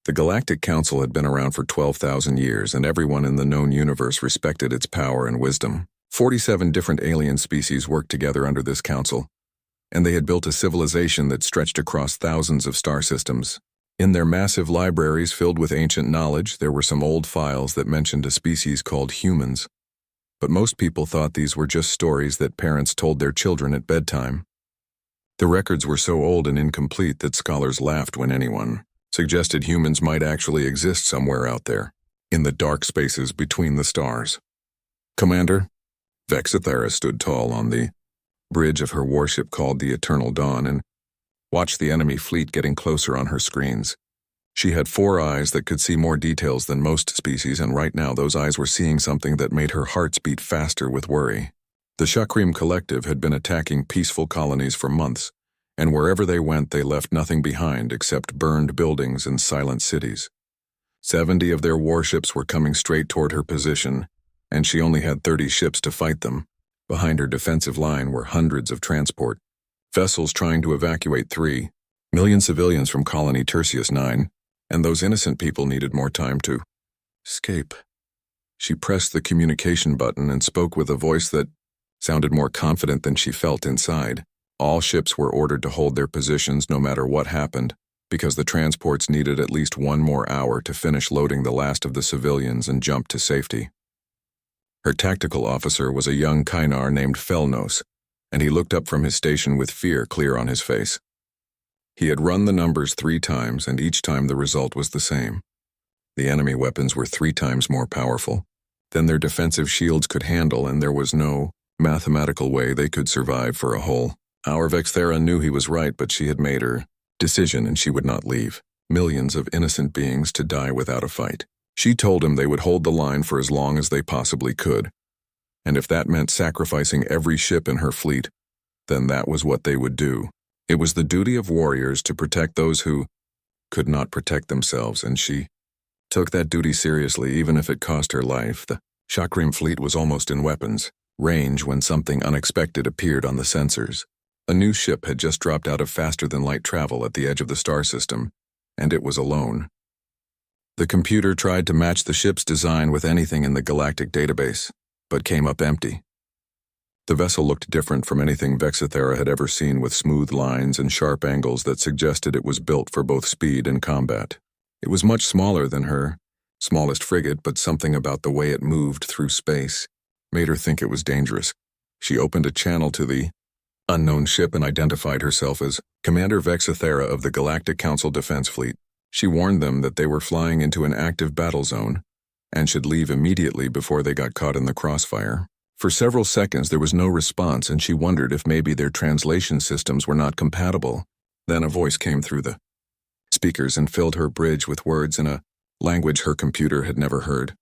The Galactic Council had been around for 12,000 years, and everyone in the known universe respected its power and wisdom. 47 different alien species worked together under this council, and they had built a civilization that stretched across thousands of star systems. In their massive libraries filled with ancient knowledge, there were some old files that mentioned a species called humans. But most people thought these were just stories that parents told their children at bedtime. The records were so old and incomplete that scholars laughed when anyone suggested humans might actually exist somewhere out there, in the dark spaces between the stars. Commander Vexithera stood tall on the bridge of her warship called the Eternal Dawn and watched the enemy fleet getting closer on her screens. She had 4 eyes that could see more details than most species, and right now those eyes were seeing something that made her hearts beat faster with worry. The Shakrim Collective had been attacking peaceful colonies for months, and wherever they went they left nothing behind except burned buildings and silent cities. 70 of their warships were coming straight toward her position, and she only had 30 ships to fight them. Behind her defensive line were hundreds of transport vessels trying to evacuate 3 million civilians from Colony Tertius 9, and those innocent people needed more time to escape. She pressed the communication button and spoke with a voice that sounded more confident than she felt inside. All ships were ordered to hold their positions no matter what happened, because the transports needed at least 1 more hour to finish loading the last of the civilians and jump to safety. Her tactical officer was a young Kynar named Felnos, and he looked up from his station with fear clear on his face. He had run the numbers 3 times, and each time the result was the same. The enemy weapons were 3 times more powerful than their defensive shields could handle, and there was no mathematical way they could survive for a whole hour. Vexthera knew he was right, but she had made her decision and she would not leave millions of innocent beings to die without a fight. She told him they would hold the line for as long as they possibly could, and if that meant sacrificing every ship in her fleet, then that was what they would do. It was the duty of warriors to protect those who could not protect themselves, and she took that duty seriously even if it cost her life. The Shakrim fleet was almost in weapons range when something unexpected appeared on the sensors. A new ship had just dropped out of faster-than-light travel at the edge of the star system, and it was alone. The computer tried to match the ship's design with anything in the galactic database, but came up empty. The vessel looked different from anything Vexithera had ever seen, with smooth lines and sharp angles that suggested it was built for both speed and combat. It was much smaller than her smallest frigate, but something about the way it moved through space made her think it was dangerous. She opened a channel to the unknown ship and identified herself as Commander Vexithera of the Galactic Council Defense Fleet. She warned them that they were flying into an active battle zone and should leave immediately before they got caught in the crossfire. For several seconds there was no response, and she wondered if maybe their translation systems were not compatible. Then a voice came through the speakers and filled her bridge with words in a language her computer had never heard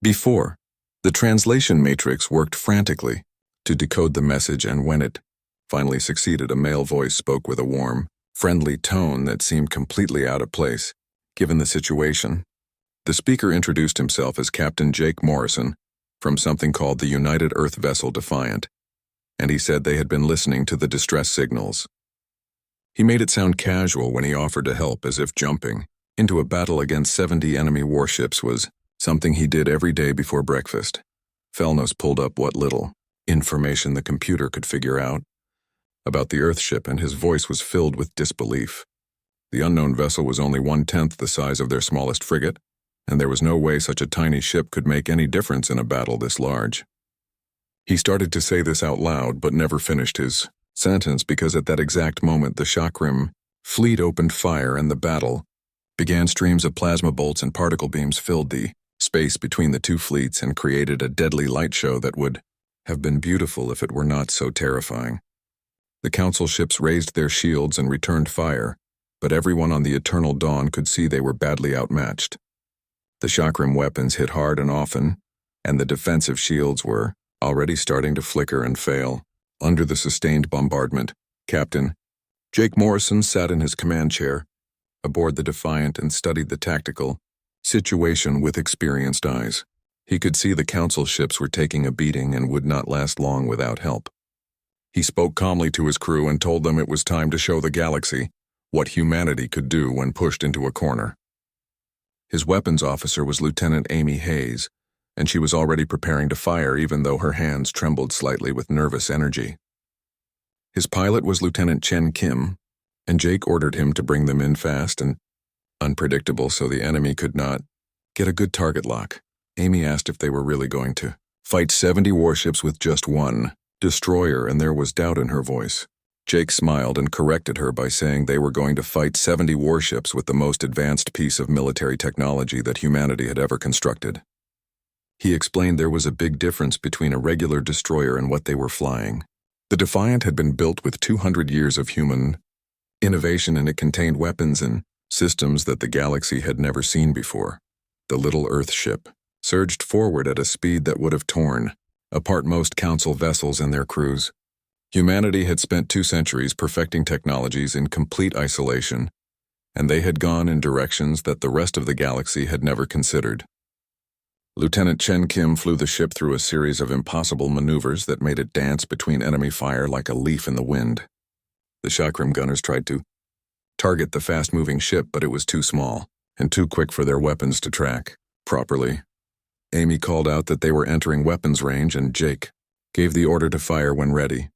before. The translation matrix worked frantically to decode the message, and when it finally succeeded, a male voice spoke with a warm, friendly tone that seemed completely out of place, given the situation. The speaker introduced himself as Captain Jake Morrison from something called the United Earth Vessel Defiant, and he said they had been listening to the distress signals. He made it sound casual when he offered to help, as if jumping into a battle against 70 enemy warships was something he did every day before breakfast. Felnos pulled up what little information the computer could figure out about the Earthship, and his voice was filled with disbelief. The unknown vessel was only 1/10 the size of their smallest frigate, and there was no way such a tiny ship could make any difference in a battle this large. He started to say this out loud, but never finished his sentence, because at that exact moment the Shakrim fleet opened fire and the battle began. Streams of plasma bolts and particle beams filled the space between the 2 fleets and created a deadly light show that would have been beautiful if it were not so terrifying. The council ships raised their shields and returned fire, but everyone on the Eternal Dawn could see they were badly outmatched. The Shakrim weapons hit hard and often, and the defensive shields were already starting to flicker and fail. Under the sustained bombardment, Captain Jake Morrison sat in his command chair aboard the Defiant and studied the tactical situation with experienced eyes. He could see the council ships were taking a beating and would not last long without help. He spoke calmly to his crew and told them it was time to show the galaxy what humanity could do when pushed into a corner. His weapons officer was Lieutenant Amy Hayes, and she was already preparing to fire even though her hands trembled slightly with nervous energy. His pilot was Lieutenant Chen Kim, and Jake ordered him to bring them in fast and unpredictable so the enemy could not get a good target lock. Amy asked if they were really going to fight 70 warships with just one destroyer, and there was doubt in her voice. Jake smiled and corrected her by saying they were going to fight 70 warships with the most advanced piece of military technology that humanity had ever constructed. He explained there was a big difference between a regular destroyer and what they were flying. The Defiant had been built with 200 years of human innovation, and it contained weapons and systems that the galaxy had never seen before. The little Earth ship surged forward at a speed that would have torn apart most Council vessels and their crews. Humanity had spent 2 centuries perfecting technologies in complete isolation, and they had gone in directions that the rest of the galaxy had never considered. Lieutenant Chen Kim flew the ship through a series of impossible maneuvers that made it dance between enemy fire like a leaf in the wind. The chakram gunners tried to target the fast-moving ship, but it was too small and too quick for their weapons to track properly. Amy called out that they were entering weapons range, and Jake gave the order to fire when ready.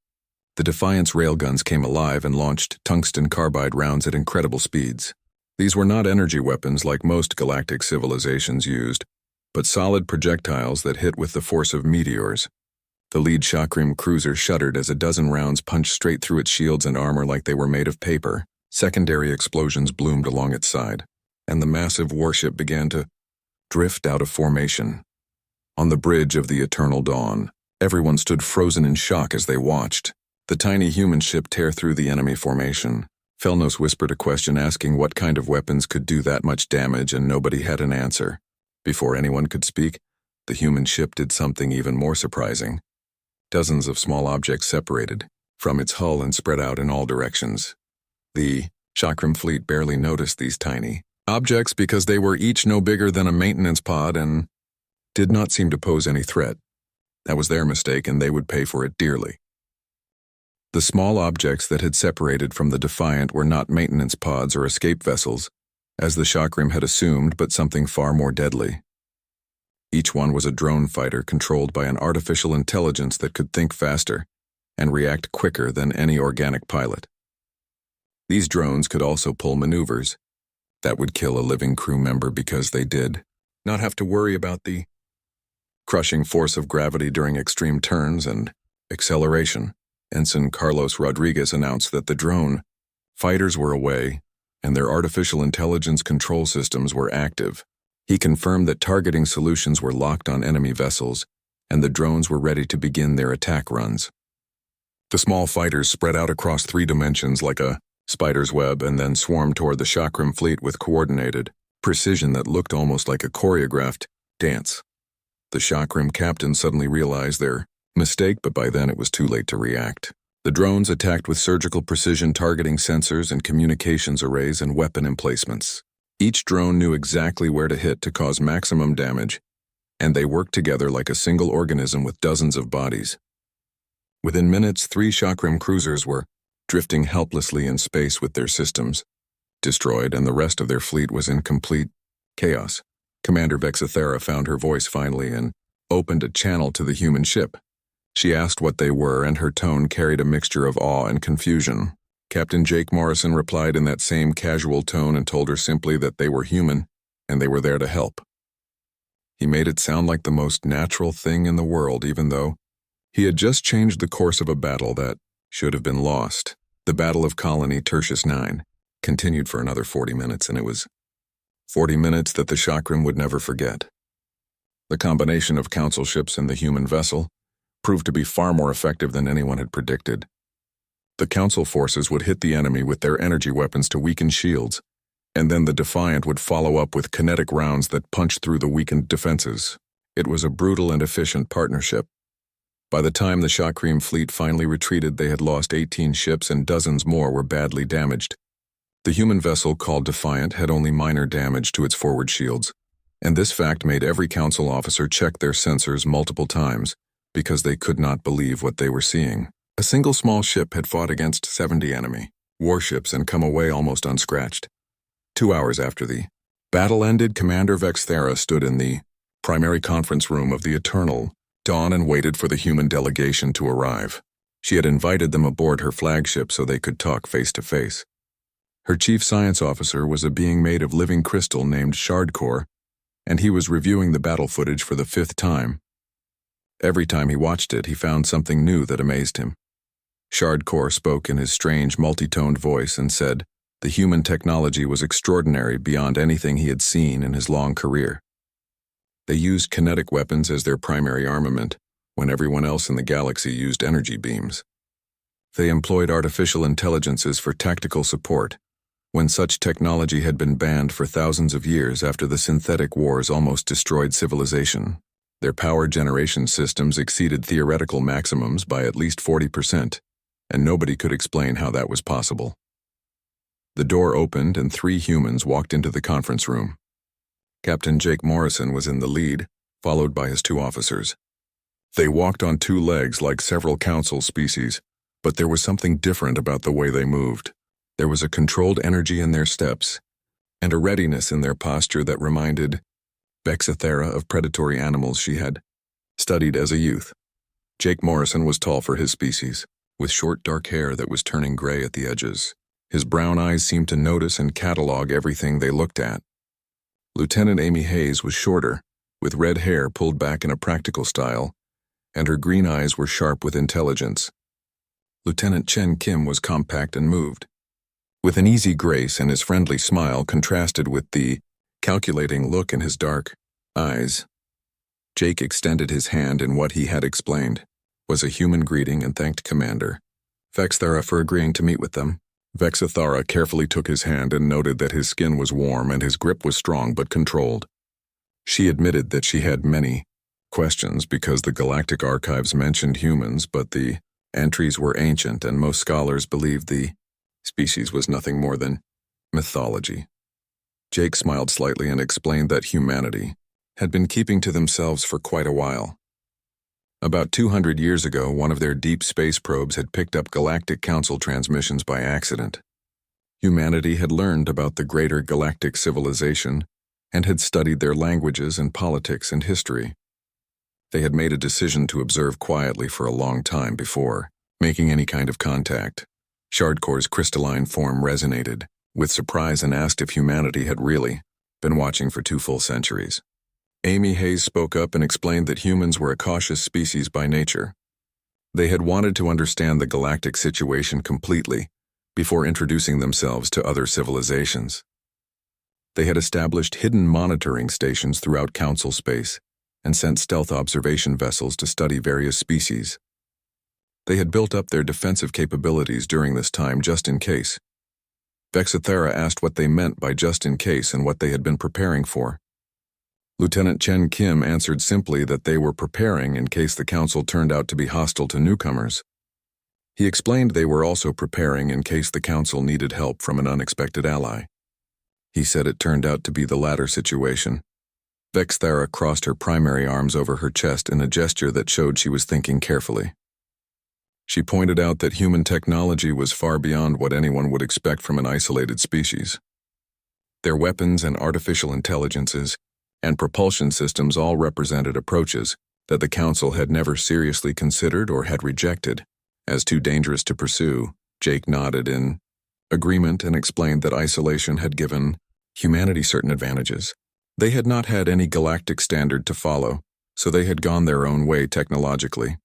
The Defiant's railguns came alive and launched tungsten carbide rounds at incredible speeds. These were not energy weapons like most galactic civilizations used, but solid projectiles that hit with the force of meteors. The lead chakram cruiser shuddered as a dozen rounds punched straight through its shields and armor like they were made of paper. Secondary explosions bloomed along its side, and the massive warship began to drift out of formation. On the bridge of the Eternal Dawn, everyone stood frozen in shock as they watched the tiny human ship tear through the enemy formation. Felnos whispered a question asking what kind of weapons could do that much damage, and nobody had an answer. Before anyone could speak, the human ship did something even more surprising. Dozens of small objects separated from its hull and spread out in all directions. The chakram fleet barely noticed these tiny objects because they were each no bigger than a maintenance pod and did not seem to pose any threat. That was their mistake, and they would pay for it dearly. The small objects that had separated from the Defiant were not maintenance pods or escape vessels, as the chakram had assumed, but something far more deadly. Each one was a drone fighter controlled by an artificial intelligence that could think faster and react quicker than any organic pilot. These drones could also pull maneuvers that would kill a living crew member because they did not have to worry about the crushing force of gravity during extreme turns and acceleration. Ensign Carlos Rodriguez announced that the drone fighters were away and their artificial intelligence control systems were active. He confirmed that targeting solutions were locked on enemy vessels and the drones were ready to begin their attack runs. The small fighters spread out across 3 dimensions like a spider's web and then swarmed toward the chakram fleet with coordinated precision that looked almost like a choreographed dance. The chakram captain suddenly realized their mistake, but by then it was too late to react. The drones attacked with surgical precision, targeting sensors and communications arrays and weapon emplacements. Each drone knew exactly where to hit to cause maximum damage, and they worked together like a single organism with dozens of bodies. Within minutes, 3 chakram cruisers were drifting helplessly in space with their systems destroyed, and the rest of their fleet was in complete chaos. Commander Vexathera found her voice finally and opened a channel to the human ship. She asked what they were, and her tone carried a mixture of awe and confusion. Captain Jake Morrison replied in that same casual tone and told her simply that they were human and they were there to help. He made it sound like the most natural thing in the world, even though he had just changed the course of a battle that should have been lost. The Battle of Colony Tertius 9 continued for another 40 minutes, and it was 40 minutes that the chakram would never forget. The combination of council ships and the human vessel proved to be far more effective than anyone had predicted. The council forces would hit the enemy with their energy weapons to weaken shields, and then the Defiant would follow up with kinetic rounds that punched through the weakened defenses. It was a brutal and efficient partnership. By the time the chakram fleet finally retreated, they had lost 18 ships and dozens more were badly damaged. The human vessel called Defiant had only minor damage to its forward shields, and this fact made every council officer check their sensors multiple times because they could not believe what they were seeing. A single small ship had fought against 70 enemy warships and come away almost unscratched. 2 hours after the Battle ended, Commander Vexthera stood in the primary conference room of the Eternal Dawn and waited for the human delegation to arrive. She had invited them aboard her flagship so they could talk face to face. Her chief science officer was a being made of living crystal named Shardcore, and he was reviewing the battle footage for the 5th time. Every time he watched it, he found something new that amazed him. Shardcore spoke in his strange, multi-toned voice and said the human technology was extraordinary beyond anything he had seen in his long career. They used kinetic weapons as their primary armament, when everyone else in the galaxy used energy beams. They employed artificial intelligences for tactical support, when such technology had been banned for thousands of years after the synthetic wars almost destroyed civilization. Their power generation systems exceeded theoretical maximums by at least 40%, and nobody could explain how that was possible. The door opened and 3 humans walked into the conference room. Captain Jake Morrison was in the lead, followed by his 2 officers. They walked on 2 legs like several council species, but there was something different about the way they moved. There was a controlled energy in their steps, and a readiness in their posture that reminded Vexthera of predatory animals she had studied as a youth. Jake Morrison was tall for his species, with short dark hair that was turning gray at the edges. His brown eyes seemed to notice and catalog everything they looked at. Lieutenant Amy Hayes was shorter, with red hair pulled back in a practical style, and her green eyes were sharp with intelligence. Lieutenant Chen Kim was compact and moved, with an easy grace, and his friendly smile contrasted with the calculating look in his dark eyes. Jake extended his hand in what he had explained was a human greeting and thanked Commander Vexthera for agreeing to meet with them. Vexthera carefully took his hand and noted that his skin was warm and his grip was strong but controlled. She admitted that she had many questions because the Galactic Archives mentioned humans, but the entries were ancient and most scholars believed the species was nothing more than mythology. Jake smiled slightly and explained that humanity had been keeping to themselves for quite a while. About 200 years ago, one of their deep space probes had picked up Galactic Council transmissions by accident. Humanity had learned about the greater galactic civilization and had studied their languages and politics and history. They had made a decision to observe quietly for a long time before making any kind of contact. Shardcore's crystalline form resonated with surprise and asked if humanity had really been watching for 2 full centuries. Amy Hayes spoke up and explained that humans were a cautious species by nature. They had wanted to understand the galactic situation completely before introducing themselves to other civilizations. They had established hidden monitoring stations throughout Council space and sent stealth observation vessels to study various species. They had built up their defensive capabilities during this time just in case. Vexthera asked what they meant by just in case and what they had been preparing for. Lieutenant Chen Kim answered simply that they were preparing in case the Council turned out to be hostile to newcomers. He explained they were also preparing in case the Council needed help from an unexpected ally. He said it turned out to be the latter situation. Vexthera crossed her primary arms over her chest in a gesture that showed she was thinking carefully. She pointed out that human technology was far beyond what anyone would expect from an isolated species. Their weapons and artificial intelligences and propulsion systems all represented approaches that the Council had never seriously considered or had rejected as too dangerous to pursue. Jake nodded in agreement and explained that isolation had given humanity certain advantages. They had not had any galactic standard to follow, so they had gone their own way technologically.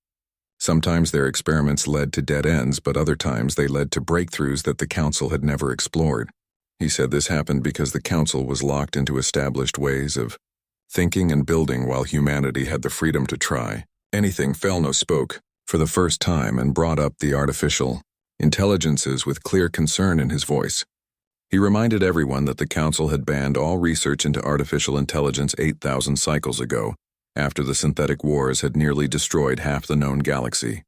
Sometimes their experiments led to dead ends, but other times they led to breakthroughs that the Council had never explored. He said this happened because the Council was locked into established ways of thinking and building while humanity had the freedom to try anything. Felno spoke for the first time and brought up the artificial intelligences with clear concern in his voice. He reminded everyone that the Council had banned all research into artificial intelligence 8,000 cycles ago, after the synthetic wars had nearly destroyed half the known galaxy.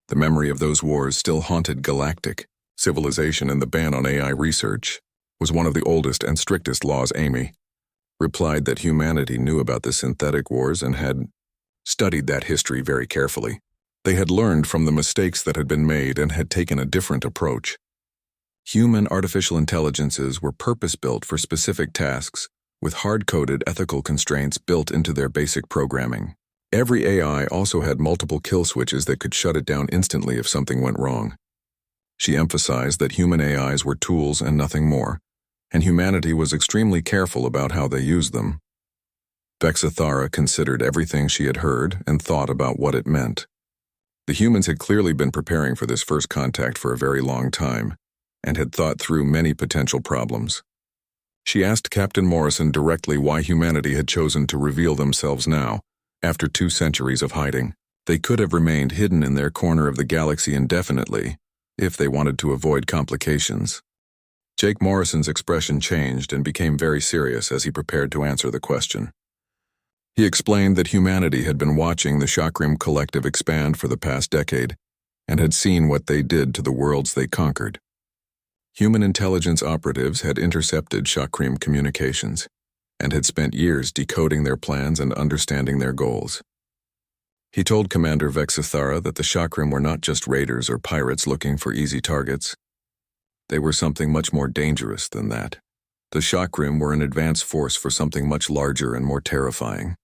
The memory of those wars still haunted galactic civilization, and the ban on AI research was one of the oldest and strictest laws. Amy replied that humanity knew about the synthetic wars and had studied that history very carefully. They had learned from the mistakes that had been made and had taken a different approach. Human artificial intelligences were purpose-built for specific tasks, with hard-coded ethical constraints built into their basic programming. Every AI also had multiple kill switches that could shut it down instantly if something went wrong. She emphasized that human AIs were tools and nothing more, and humanity was extremely careful about how they used them. Vexithara considered everything she had heard and thought about what it meant. The humans had clearly been preparing for this first contact for a very long time, and had thought through many potential problems. She asked Captain Morrison directly why humanity had chosen to reveal themselves now, after 2 centuries of hiding. They could have remained hidden in their corner of the galaxy indefinitely, if they wanted to avoid complications. Jake Morrison's expression changed and became very serious as he prepared to answer the question. He explained that humanity had been watching the Chakram Collective expand for the past decade, and had seen what they did to the worlds they conquered. Human intelligence operatives had intercepted Chakram communications, and had spent years decoding their plans and understanding their goals. He told Commander Vexithara that the Chakram were not just raiders or pirates looking for easy targets. They were something much more dangerous than that. The Chakram were an advance force for something much larger and more terrifying.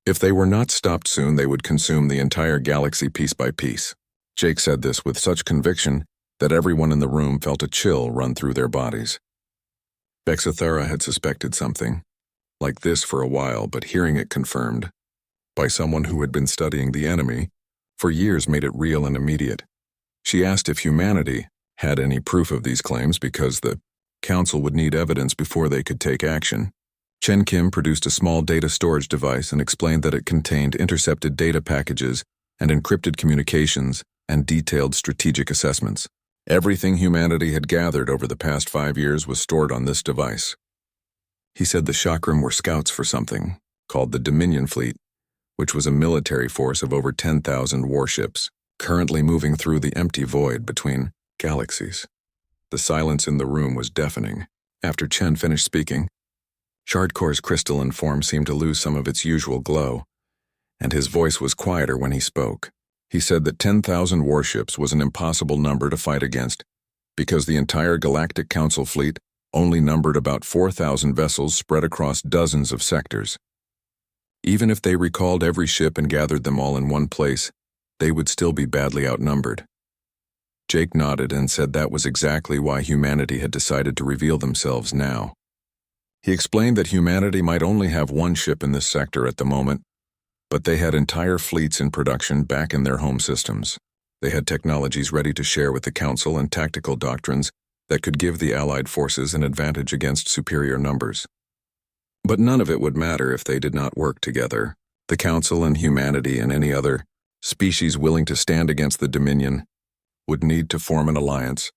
If they were not stopped soon, they would consume the entire galaxy piece by piece. Jake said this with such conviction that everyone in the room felt a chill run through their bodies. Vexithara had suspected something like this for a while, but hearing it confirmed by someone who had been studying the enemy for years made it real and immediate. She asked if humanity had any proof of these claims because the Council would need evidence before they could take action. Chen Kim produced a small data storage device and explained that it contained intercepted data packages and encrypted communications and detailed strategic assessments. Everything humanity had gathered over the past 5 years was stored on this device. He said the Chakram were scouts for something called the Dominion Fleet, which was a military force of over 10,000 warships, currently moving through the empty void between galaxies. The silence in the room was deafening. After Chen finished speaking, Shardcore's crystalline form seemed to lose some of its usual glow, and his voice was quieter when he spoke. He said that 10,000 warships was an impossible number to fight against, because the entire Galactic Council fleet only numbered about 4,000 vessels spread across dozens of sectors. Even if they recalled every ship and gathered them all in one place, they would still be badly outnumbered. Jake nodded and said that was exactly why humanity had decided to reveal themselves now. He explained that humanity might only have 1 ship in this sector at the moment, but they had entire fleets in production back in their home systems. They had technologies ready to share with the Council and tactical doctrines that could give the Allied forces an advantage against superior numbers. But none of it would matter if they did not work together. The Council and humanity and any other species willing to stand against the Dominion would need to form an alliance.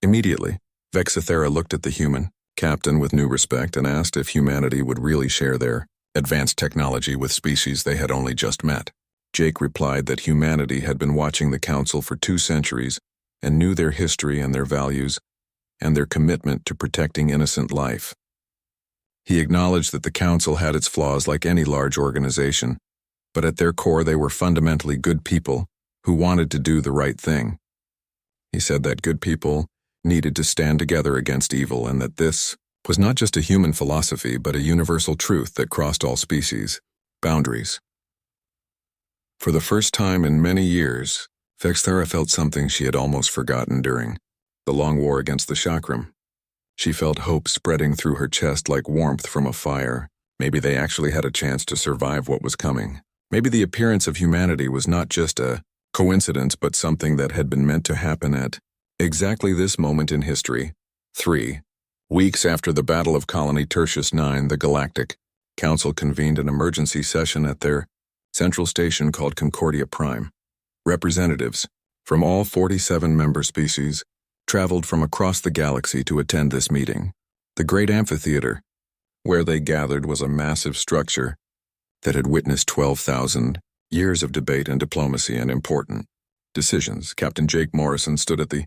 Immediately, Vexithara looked at the human captain with new respect and asked if humanity would really share their advanced technology with species they had only just met. Jake replied that humanity had been watching the Council for 2 centuries and knew their history and their values and their commitment to protecting innocent life. He acknowledged that the Council had its flaws like any large organization, but at their core they were fundamentally good people who wanted to do the right thing. He said that good people needed to stand together against evil and that this was not just a human philosophy but a universal truth that crossed all species, boundaries. For the first time in many years, Vexithara felt something she had almost forgotten during the long war against the Chakram. She felt hope spreading through her chest like warmth from a fire. Maybe they actually had a chance to survive what was coming. Maybe the appearance of humanity was not just a coincidence but something that had been meant to happen at exactly this moment in history. 3 weeks after the Battle of Colony Tertius 9, the Galactic Council convened an emergency session at their central station called Concordia Prime. Representatives from all 47 member species traveled from across the galaxy to attend this meeting. The great amphitheater where they gathered was a massive structure that had witnessed 12,000 years of debate and diplomacy and important decisions. Captain Jake Morrison stood at the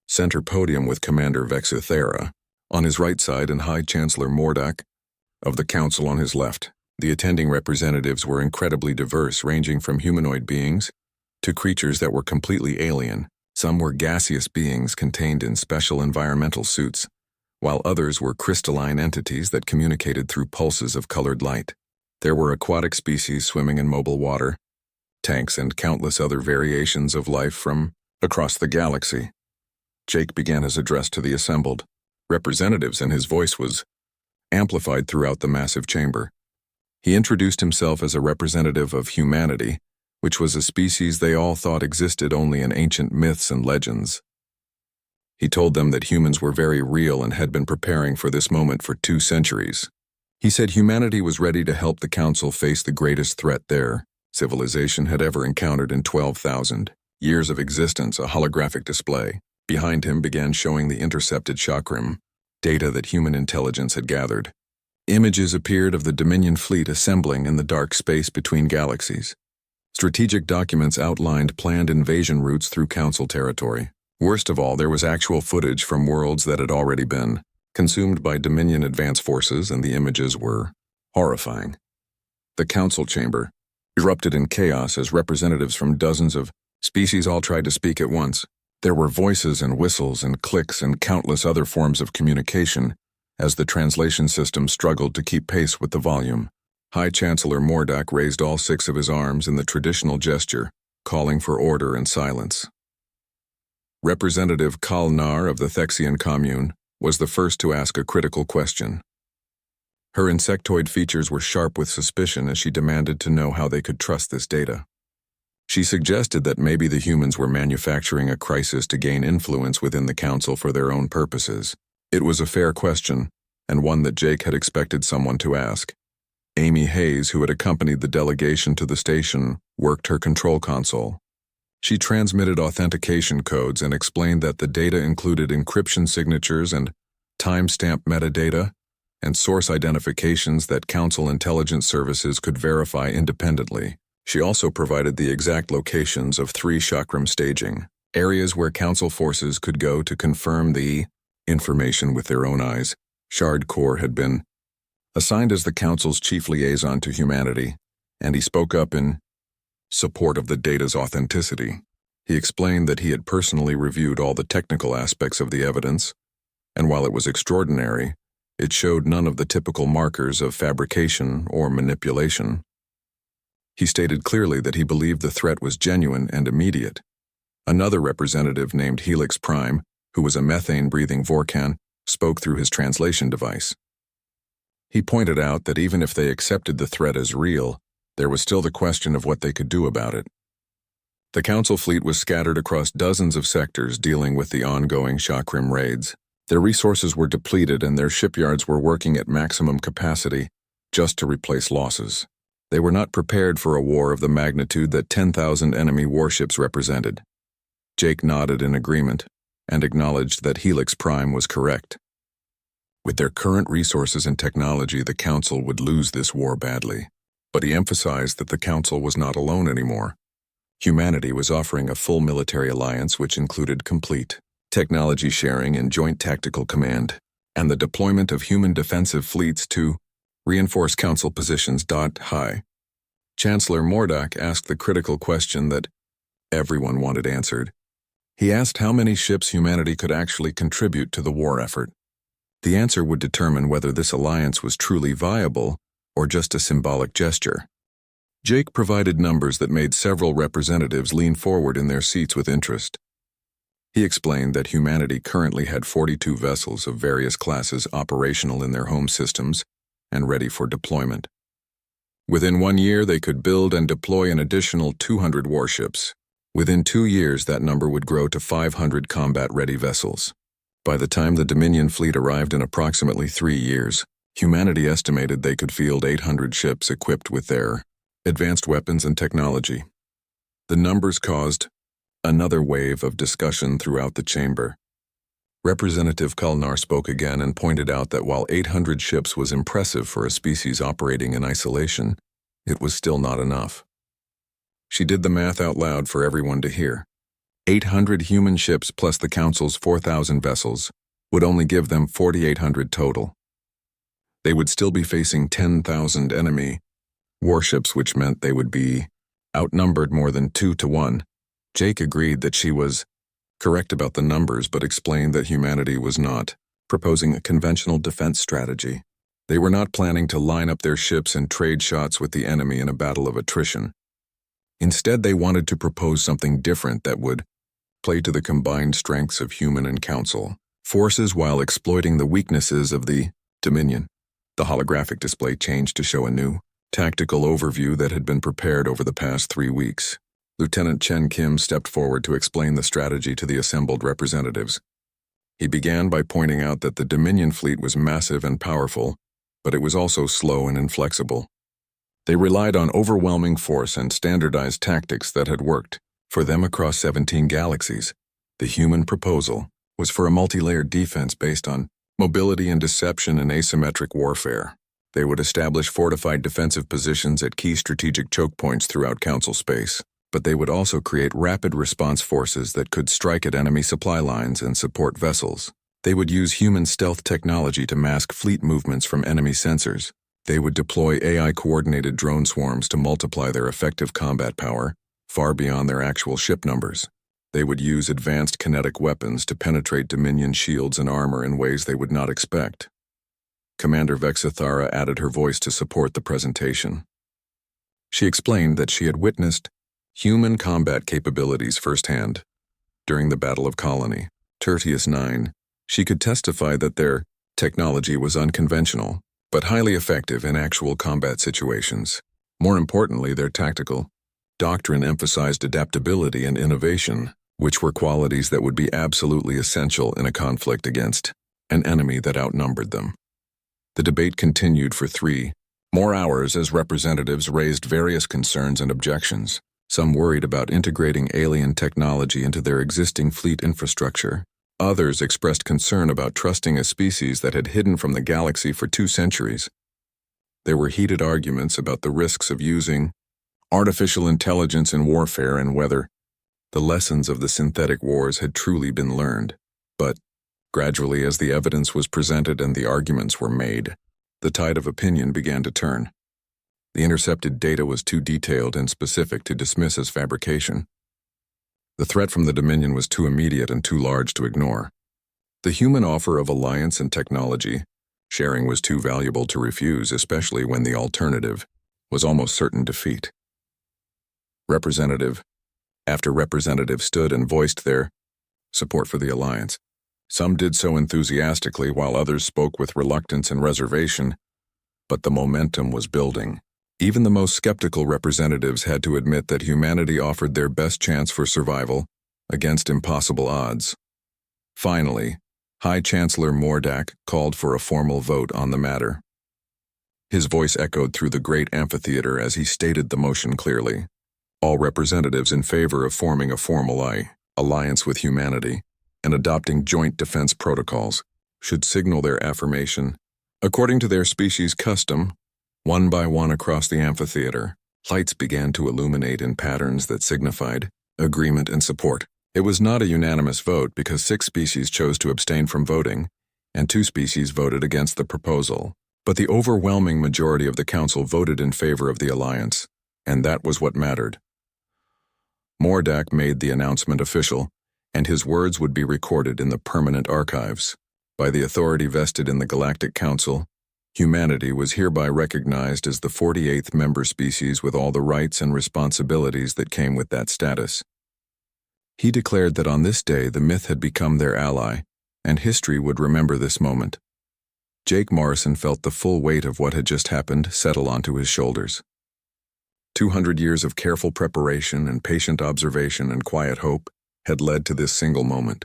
center podium with Commander Vexithara on his right side and High Chancellor Mordak of the Council on his left. The attending representatives were incredibly diverse, ranging from humanoid beings to creatures that were completely alien. Some were gaseous beings contained in special environmental suits, while others were crystalline entities that communicated through pulses of colored light. There were aquatic species swimming in mobile water, tanks, and countless other variations of life from across the galaxy. Jake began his address to the assembled representatives, and his voice was amplified throughout the massive chamber. He introduced himself as a representative of humanity, which was a species they all thought existed only in ancient myths and legends. He told them that humans were very real and had been preparing for this moment for 2 centuries. He said humanity was ready to help the Council face the greatest threat their civilization had ever encountered in 12,000 years of existence. A holographic display behind him began showing the intercepted chakram data that human intelligence had gathered. Images appeared of the Dominion fleet assembling in the dark space between galaxies. Strategic documents outlined planned invasion routes through Council territory. Worst of all, there was actual footage from worlds that had already been consumed by Dominion advance forces, and the images were horrifying. The Council chamber erupted in chaos as representatives from dozens of species all tried to speak at once. There were voices and whistles and clicks and countless other forms of communication as the translation system struggled to keep pace with the volume. High Chancellor Mordak raised all 6 of his arms in the traditional gesture, calling for order and silence. Representative Kalnar of the Thexian commune was the first to ask a critical question. Her insectoid features were sharp with suspicion as she demanded to know how they could trust this data. She suggested that maybe the humans were manufacturing a crisis to gain influence within the Council for their own purposes. It was a fair question, and one that Jake had expected someone to ask. Amy Hayes, who had accompanied the delegation to the station, worked her control console. She transmitted authentication codes and explained that the data included encryption signatures and timestamp metadata and source identifications that Council intelligence services could verify independently. She also provided the exact locations of 3 chakram staging, areas where Council forces could go to confirm the information with their own eyes. Shard Core had been assigned as the Council's chief liaison to humanity, and he spoke up in support of the data's authenticity. He explained that he had personally reviewed all the technical aspects of the evidence, and while it was extraordinary, it showed none of the typical markers of fabrication or manipulation. He stated clearly that he believed the threat was genuine and immediate. Another representative named Helix Prime, who was a methane-breathing Vorkan, spoke through his translation device. He pointed out that even if they accepted the threat as real, there was still the question of what they could do about it. The Council fleet was scattered across dozens of sectors dealing with the ongoing chakram raids. Their resources were depleted and their shipyards were working at maximum capacity just to replace losses. They were not prepared for a war of the magnitude that 10,000 enemy warships represented. Jake nodded in agreement and acknowledged that Helix Prime was correct. With their current resources and technology, the Council would lose this war badly. But he emphasized that the Council was not alone anymore. Humanity was offering a full military alliance which included complete technology sharing and joint tactical command, and the deployment of human defensive fleets to reinforce Council positions. High Chancellor Mordak asked the critical question that everyone wanted answered. He asked how many ships humanity could actually contribute to the war effort. The answer would determine whether this alliance was truly viable or just a symbolic gesture. Jake provided numbers that made several representatives lean forward in their seats with interest. He explained that humanity currently had 42 vessels of various classes operational in their home systems and ready for deployment. Within 1 year, they could build and deploy an additional 200 warships. Within 2 years, that number would grow to 500 combat-ready vessels. By the time the Dominion fleet arrived in approximately 3 years, humanity estimated they could field 800 ships equipped with their advanced weapons and technology. The numbers caused another wave of discussion throughout the chamber. Representative Kalnar spoke again and pointed out that while 800 ships was impressive for a species operating in isolation, it was still not enough. She did the math out loud for everyone to hear. 800 human ships plus the Council's 4,000 vessels would only give them 4,800 total. They would still be facing 10,000 enemy warships, which meant they would be outnumbered more than 2 to 1. Jake agreed that she was correct about the numbers but explained that humanity was not proposing a conventional defense strategy. They were not planning to line up their ships and trade shots with the enemy in a battle of attrition. Instead, they wanted to propose something different that would play to the combined strengths of human and council forces while exploiting the weaknesses of the Dominion. The holographic display changed to show a new, tactical overview that had been prepared over the past 3 weeks. Lieutenant Chen Kim stepped forward to explain the strategy to the assembled representatives. He began by pointing out that the Dominion fleet was massive and powerful, but it was also slow and inflexible. They relied on overwhelming force and standardized tactics that had worked for them across 17 galaxies. The human proposal was for a multi-layered defense based on mobility and deception and asymmetric warfare. They would establish fortified defensive positions at key strategic choke points throughout Council space, but they would also create rapid response forces that could strike at enemy supply lines and support vessels. They would use human stealth technology to mask fleet movements from enemy sensors. They would deploy AI-coordinated drone swarms to multiply their effective combat power, far beyond their actual ship numbers. They would use advanced kinetic weapons to penetrate Dominion shields and armor in ways they would not expect. Commander Vexithara added her voice to support the presentation. She explained that she had witnessed human combat capabilities firsthand. During the Battle of Colony, Tertius 9, she could testify that their technology was unconventional, but highly effective in actual combat situations. More importantly, their tactical doctrine emphasized adaptability and innovation, which were qualities that would be absolutely essential in a conflict against an enemy that outnumbered them. The debate continued for 3 more hours as representatives raised various concerns and objections. Some worried about integrating alien technology into their existing fleet infrastructure. Others expressed concern about trusting a species that had hidden from the galaxy for 2 centuries. There were heated arguments about the risks of using artificial intelligence in warfare and whether the lessons of the synthetic wars had truly been learned. But, gradually as the evidence was presented and the arguments were made, the tide of opinion began to turn. The intercepted data was too detailed and specific to dismiss as fabrication. The threat from the Dominion was too immediate and too large to ignore. The human offer of alliance and technology sharing was too valuable to refuse, especially when the alternative was almost certain defeat. Representative after representative stood and voiced their support for the alliance. Some did so enthusiastically while others spoke with reluctance and reservation, but the momentum was building. Even the most skeptical representatives had to admit that humanity offered their best chance for survival against impossible odds. Finally, High Chancellor Mordak called for a formal vote on the matter. His voice echoed through the great amphitheater as he stated the motion clearly. All representatives in favor of forming a formal alliance with humanity and adopting joint defense protocols should signal their affirmation. According to their species custom, one by one across the amphitheater, lights began to illuminate in patterns that signified agreement and support. It was not a unanimous vote because 6 species chose to abstain from voting, and 2 species voted against the proposal. But the overwhelming majority of the council voted in favor of the alliance, and that was what mattered. Mordak made the announcement official, and his words would be recorded in the permanent archives. By the authority vested in the Galactic Council, humanity was hereby recognized as the 48th member species with all the rights and responsibilities that came with that status. He declared that on this day the myth had become their ally, and history would remember this moment. Jake Morrison felt the full weight of what had just happened settle onto his shoulders. 200 years of careful preparation and patient observation and quiet hope had led to this single moment.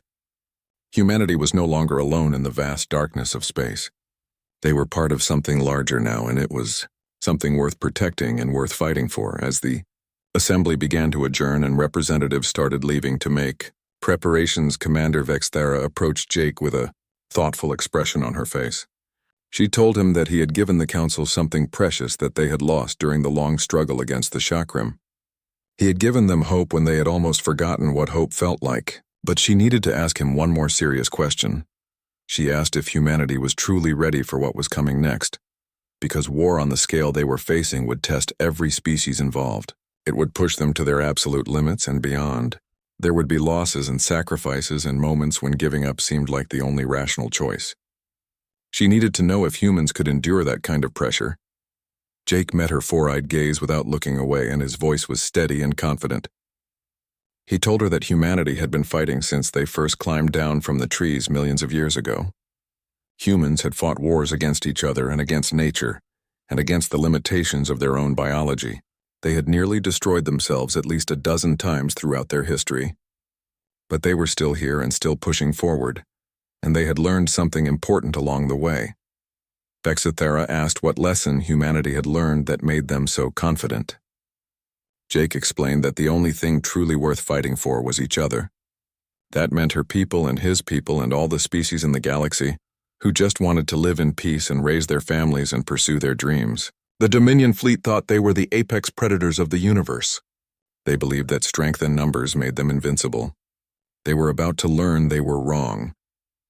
Humanity was no longer alone in the vast darkness of space. They were part of something larger now, and it was something worth protecting and worth fighting for. As the assembly began to adjourn and representatives started leaving to make preparations, Commander Vexthara approached Jake with a thoughtful expression on her face. She told him that he had given the council something precious that they had lost during the long struggle against the Chakram. He had given them hope when they had almost forgotten what hope felt like, but she needed to ask him one more serious question. She asked if humanity was truly ready for what was coming next, because war on the scale they were facing would test every species involved. It would push them to their absolute limits and beyond. There would be losses and sacrifices and moments when giving up seemed like the only rational choice. She needed to know if humans could endure that kind of pressure. Jake met her four-eyed gaze without looking away, and his voice was steady and confident. He told her that humanity had been fighting since they first climbed down from the trees millions of years ago. Humans had fought wars against each other and against nature, and against the limitations of their own biology. They had nearly destroyed themselves at least a dozen times throughout their history. But they were still here and still pushing forward, and they had learned something important along the way. Bexathera asked what lesson humanity had learned that made them so confident. Jake explained that the only thing truly worth fighting for was each other. That meant her people and his people and all the species in the galaxy, who just wanted to live in peace and raise their families and pursue their dreams. The Dominion fleet thought they were the apex predators of the universe. They believed that strength and numbers made them invincible. They were about to learn they were wrong.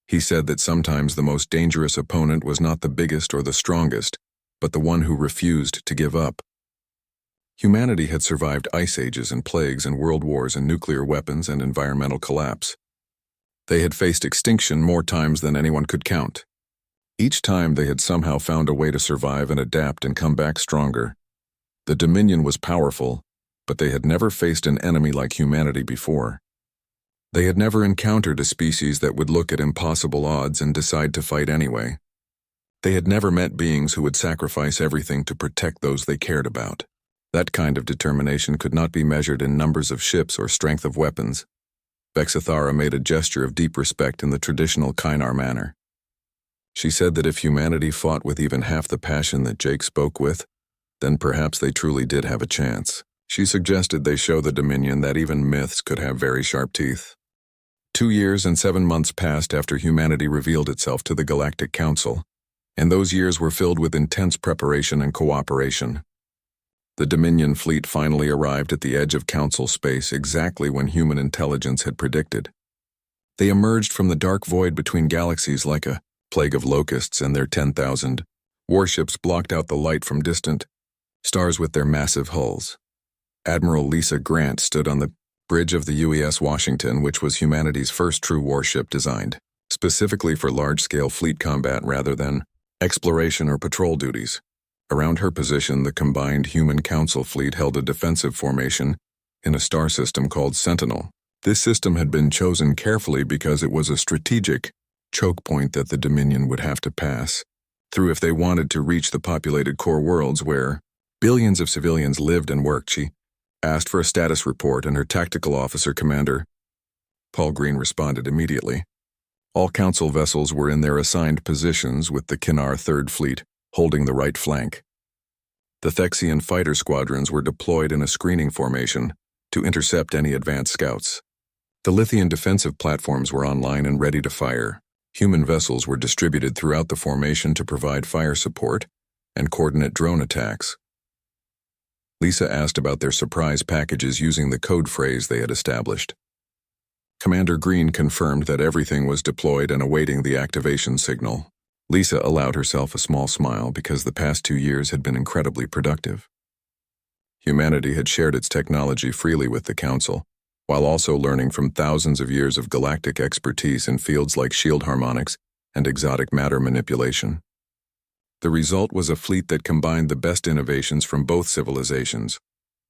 He said that sometimes the most dangerous opponent was not the biggest or the strongest, but the one who refused to give up. Humanity had survived ice ages and plagues and world wars and nuclear weapons and environmental collapse. They had faced extinction more times than anyone could count. Each time they had somehow found a way to survive and adapt and come back stronger. The Dominion was powerful, but they had never faced an enemy like humanity before. They had never encountered a species that would look at impossible odds and decide to fight anyway. They had never met beings who would sacrifice everything to protect those they cared about. That kind of determination could not be measured in numbers of ships or strength of weapons. Bexathara made a gesture of deep respect in the traditional Kynar manner. She said that if humanity fought with even half the passion that Jake spoke with, then perhaps they truly did have a chance. She suggested they show the Dominion that even myths could have very sharp teeth. 2 years and 7 months passed after humanity revealed itself to the Galactic Council, and those years were filled with intense preparation and cooperation. The Dominion fleet finally arrived at the edge of Council space exactly when human intelligence had predicted. They emerged from the dark void between galaxies like a plague of locusts, and their 10,000 warships blocked out the light from distant stars with their massive hulls. Admiral Lisa Grant stood on the bridge of the UES Washington, which was humanity's first true warship designed specifically for large-scale fleet combat rather than exploration or patrol duties. Around her position, the combined human council fleet held a defensive formation in a star system called Sentinel. This system had been chosen carefully because it was a strategic choke point that the Dominion would have to pass through if they wanted to reach the populated core worlds where billions of civilians lived and worked. She asked for a status report, and her tactical officer commander, Paul Green, responded immediately. All council vessels were in their assigned positions, with the Kynar Third Fleet holding the right flank. The Thexian fighter squadrons were deployed in a screening formation to intercept any advanced scouts. The Lithian defensive platforms were online and ready to fire. Human vessels were distributed throughout the formation to provide fire support and coordinate drone attacks. Lisa asked about their surprise packages using the code phrase they had established. Commander Green confirmed that everything was deployed and awaiting the activation signal. Lisa allowed herself a small smile because the past 2 years had been incredibly productive. Humanity had shared its technology freely with the Council, while also learning from thousands of years of galactic expertise in fields like shield harmonics and exotic matter manipulation. The result was a fleet that combined the best innovations from both civilizations.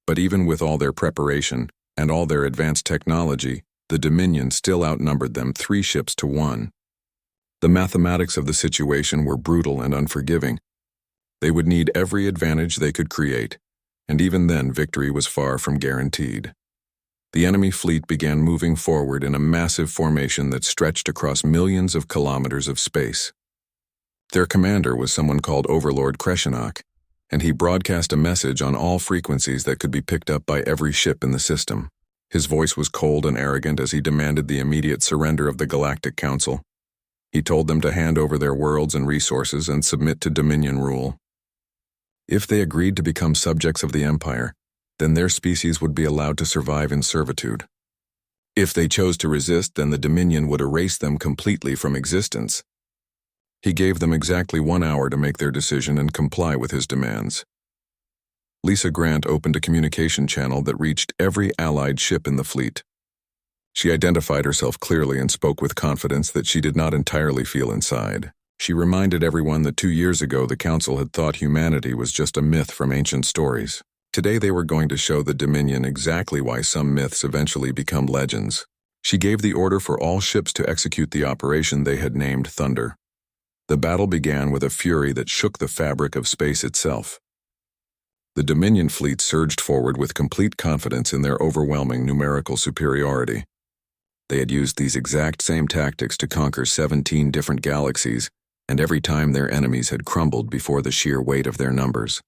But even with all their preparation and all their advanced technology, the Dominion still outnumbered them 3 ships to 1. The mathematics of the situation were brutal and unforgiving. They would need every advantage they could create, and even then victory was far from guaranteed. The enemy fleet began moving forward in a massive formation that stretched across millions of kilometers of space. Their commander was someone called Overlord Kreshenok, and he broadcast a message on all frequencies that could be picked up by every ship in the system. His voice was cold and arrogant as he demanded the immediate surrender of the Galactic Council. He told them to hand over their worlds and resources and submit to Dominion rule. If they agreed to become subjects of the Empire, then their species would be allowed to survive in servitude. If they chose to resist, then the Dominion would erase them completely from existence. He gave them exactly 1 hour to make their decision and comply with his demands. Lisa Grant opened a communication channel that reached every Allied ship in the fleet. She identified herself clearly and spoke with confidence that she did not entirely feel inside. She reminded everyone that 2 years ago the Council had thought humanity was just a myth from ancient stories. Today they were going to show the Dominion exactly why some myths eventually become legends. She gave the order for all ships to execute the operation they had named Thunder. The battle began with a fury that shook the fabric of space itself. The Dominion fleet surged forward with complete confidence in their overwhelming numerical superiority. They had used these exact same tactics to conquer 17 different galaxies, and every time their enemies had crumbled before the sheer weight of their numbers.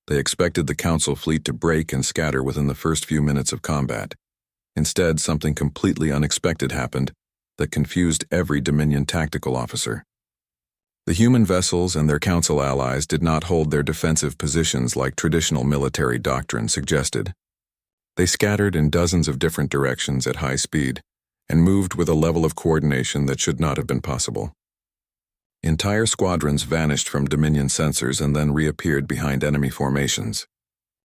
They expected the Council fleet to break and scatter within the first few minutes of combat. Instead, something completely unexpected happened that confused every Dominion tactical officer. The human vessels and their Council allies did not hold their defensive positions like traditional military doctrine suggested. They scattered in dozens of different directions at high speed and moved with a level of coordination that should not have been possible. Entire squadrons vanished from Dominion sensors and then reappeared behind enemy formations.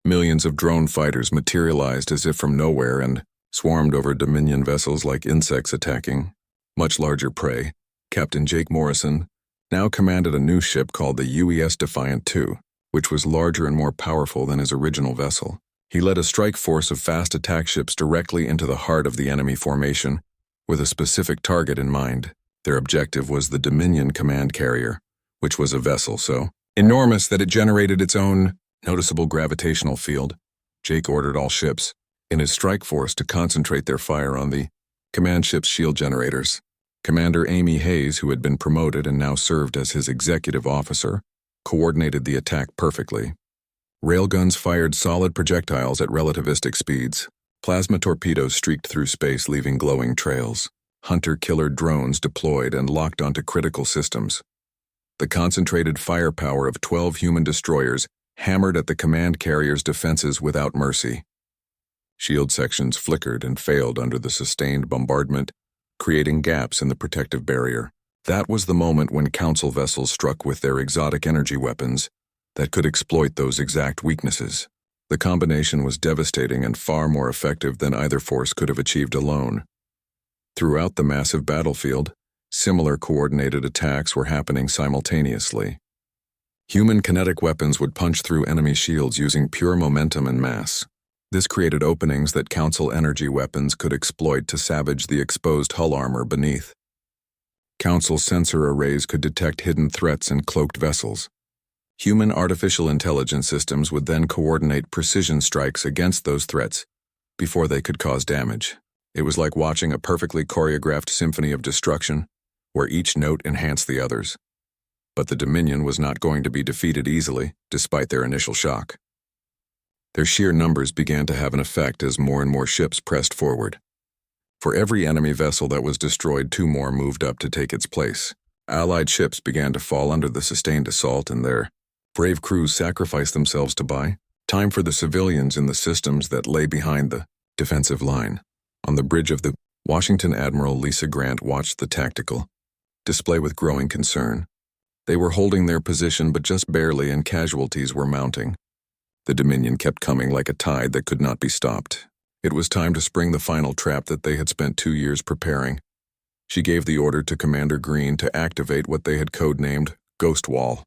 Millions of drone fighters materialized as if from nowhere and swarmed over Dominion vessels like insects attacking. Much larger prey, Captain Jake Morrison, now commanded a new ship called the UES Defiant II, which was larger and more powerful than his original vessel. He led a strike force of fast attack ships directly into the heart of the enemy formation, with a specific target in mind. Their objective was the Dominion command carrier, which was a vessel so enormous that it generated its own noticeable gravitational field. Jake ordered all ships in his strike force to concentrate their fire on the command ship's shield generators. Commander Amy Hayes, who had been promoted and now served as his executive officer, coordinated the attack perfectly. Railguns fired solid projectiles at relativistic speeds. Plasma torpedoes streaked through space, leaving glowing trails. Hunter-killer drones deployed and locked onto critical systems. The concentrated firepower of 12 human destroyers hammered at the command carrier's defenses without mercy. Shield sections flickered and failed under the sustained bombardment, creating gaps in the protective barrier. That was the moment when Council vessels struck with their exotic energy weapons that could exploit those exact weaknesses. The combination was devastating and far more effective than either force could have achieved alone. Throughout the massive battlefield, similar coordinated attacks were happening simultaneously. Human kinetic weapons would punch through enemy shields using pure momentum and mass. This created openings that Council energy weapons could exploit to savage the exposed hull armor beneath. Council sensor arrays could detect hidden threats in cloaked vessels. Human artificial intelligence systems would then coordinate precision strikes against those threats before they could cause damage. It was like watching a perfectly choreographed symphony of destruction, where each note enhanced the others. But the Dominion was not going to be defeated easily, despite their initial shock. Their sheer numbers began to have an effect as more and more ships pressed forward. For every enemy vessel that was destroyed, 2 more moved up to take its place. Allied ships began to fall under the sustained assault, and their brave crews sacrificed themselves to buy time for the civilians in the systems that lay behind the defensive line. On the bridge of the Washington, Admiral Lisa Grant watched the tactical display with growing concern. They were holding their position, but just barely, and casualties were mounting. The Dominion kept coming like a tide that could not be stopped. It was time to spring the final trap that they had spent 2 years preparing. She gave the order to Commander Green to activate what they had codenamed Ghost Wall.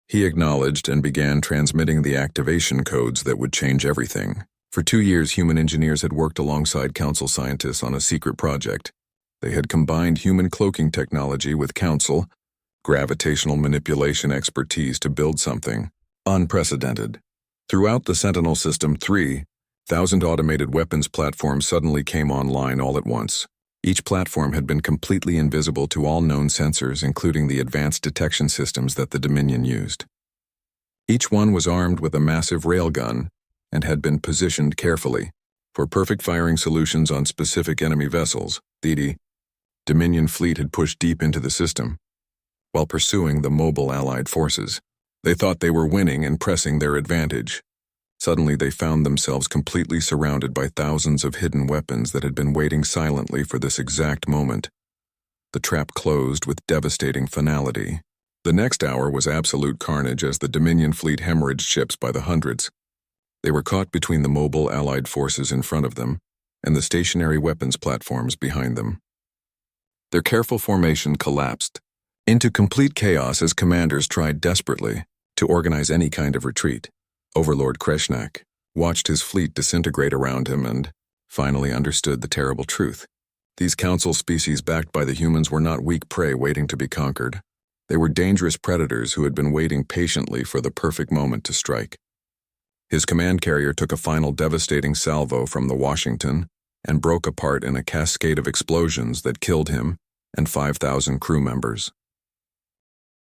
He acknowledged and began transmitting the activation codes that would change everything. For 2 years, human engineers had worked alongside Council scientists on a secret project. They had combined human cloaking technology with Council gravitational manipulation expertise to build something unprecedented. Throughout the Sentinel System, 3,000 automated weapons platforms suddenly came online all at once. Each platform had been completely invisible to all known sensors, including the advanced detection systems that the Dominion used. Each one was armed with a massive railgun and had been positioned carefully for perfect firing solutions on specific enemy vessels. The Dominion fleet had pushed deep into the system while pursuing the mobile Allied forces. They thought they were winning and pressing their advantage. Suddenly they found themselves completely surrounded by thousands of hidden weapons that had been waiting silently for this exact moment. The trap closed with devastating finality. The next hour was absolute carnage as the Dominion fleet hemorrhaged ships by the hundreds. They were caught between the mobile Allied forces in front of them and the stationary weapons platforms behind them. Their careful formation collapsed into complete chaos as commanders tried desperately to organize any kind of retreat. Overlord Kreshnak watched his fleet disintegrate around him and finally understood the terrible truth. These council species backed by the humans were not weak prey waiting to be conquered. They were dangerous predators who had been waiting patiently for the perfect moment to strike. His command carrier took a final devastating salvo from the Washington and broke apart in a cascade of explosions that killed him and 5,000 crew members.